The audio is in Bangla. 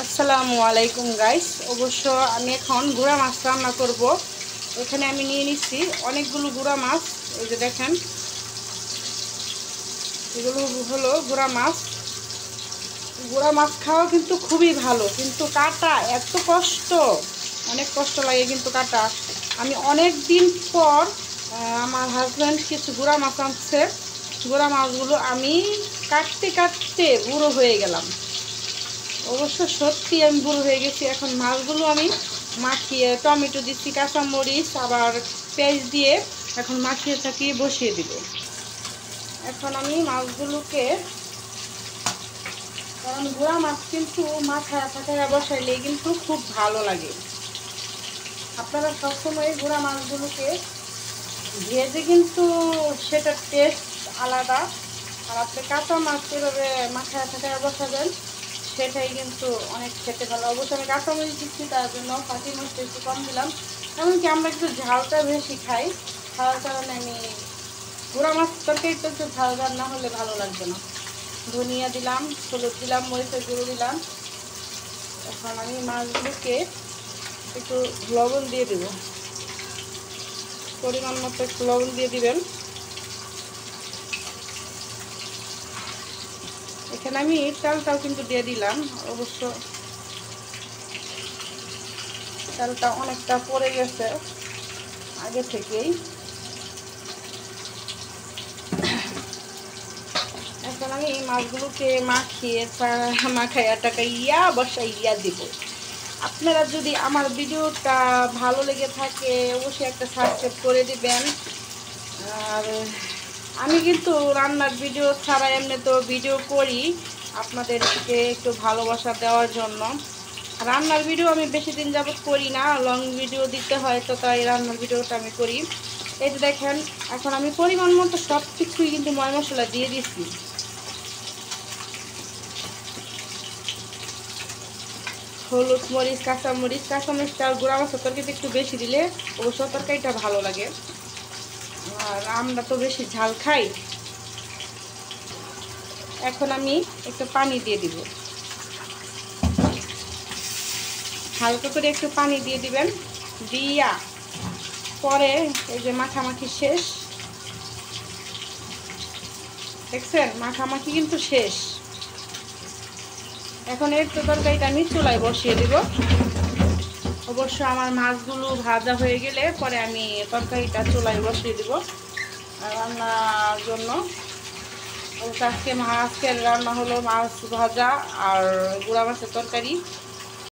আসসালামু আলাইকুম গাইস। অবশ্য আমি এখন গুঁড়া মাছ রান্না করব। এখানে আমি নিয়ে নিচ্ছি অনেকগুলো গুঁড়া মাছ। এই যে দেখেন, এগুলো হলো গুঁড়া মাছ। গুঁড়া মাছ খাওয়া কিন্তু খুবই ভালো, কিন্তু কাটা এত কষ্ট, অনেক কষ্ট লাগে কিন্তু কাটা। আমি অনেক দিন পর আমার হাজব্যান্ড কিছু গুঁড়া মাছ আনছে। গুঁড়া মাছগুলো আমি কাটতে কাটতে বুড়ো হয়ে গেলাম। অবশ্য সত্যি আমি বুড়ো হয়ে গেছি। এখন মাছগুলো আমি মাখিয়ে টমেটো দিচ্ছি, কাঁচামরিচ আবার পেঁয়াজ দিয়ে এখন মাখিয়ে থাকিয়ে বসিয়ে দিব। এখন আমি মাছগুলোকে, কারণ গুঁড়া মাছ কিন্তু মাথায় ফাটায় বসাইলে কিন্তু খুব ভালো লাগে। আপনারা সবসময় গুঁড়া মাছগুলোকে ভেজে কিন্তু সেটার টেস্ট আলাদা, আর আপনি কাঁচা মাছ এভাবে মাথায় ফাটায় বসাবেন সেটাই কিন্তু অনেক খেতে ভালো। অবশ্যই আমি কাঁচামরিচ দিচ্ছি, তার জন্য পাতি মরিচটা একটু কম দিলাম। এমনকি আমরা একটু ঝালটা বেশি খাই, খাওয়ার কারণে আমি গুঁড়া মাছ তরকারি তো একটু ঝাল ঝাল না হলে ভালো লাগবে না। ধনিয়া দিলাম, হলুদ দিলাম, মরিচের গুঁড়ো দিলাম। এখন আমি মাছগুলোকে একটু লবণ দিয়ে দেব, পরিমাণ মতো একটু লবণ দিয়ে দিবেন। এখানে আমি চালটাও কিন্তু দিয়ে দিলাম। অবশ্য চালটা অনেকটা পড়ে গেছে আগে থেকেই। এখন আমি মাছগুলোকে মাখাইয়া টাকাইয়া বসাইয়া দিব। আপনারা যদি আমার ভিডিওটা ভালো লেগে থাকে অবশ্যই একটা সাবস্ক্রাইব করে দিবেন। আর আমি কিন্তু রান্নার ভিডিও ছাড়া এমনি তো ভিডিও করি আপনাদেরকে একটু ভালোবাসা দেওয়ার জন্য। রান্নার ভিডিও আমি বেশি দিন যাবত করি না, লং ভিডিও দিতে হয়, তো তাই রান্নার ভিডিওটা আমি করি। এই যে দেখেন, এখন আমি পরিমাণ মতো সব কিছুই কিন্তু ময় মশলা দিয়ে দিচ্ছি। হলুদ, মরিচ, কাঁচামরিচটা গুঁড়া মাছের তরকারিতে একটু বেশি দিলে অবশ্য তরকারিটা ভালো লাগে। আর আমরা তো বেশি ঝাল খাই। এখন আমি একটু পানি দিয়ে দিব, হালকা করে একটু পানি দিয়ে দিবেন। দিয়া পরে এই যে মাখামাখি শেষ, দেখছেন মাখামাখি কিন্তু শেষ। এখন এর তরকারিটা আমি চুলায় বসিয়ে দিব। অবশ্য আমার মাছগুলো ভাজা হয়ে গেলে পরে আমি তরকারিটা চুলায় বসিয়ে দিব রান্নার জন্য। আজকের রান্না হলো মাছ ভাজা আর গুঁড়া মাছের তরকারি।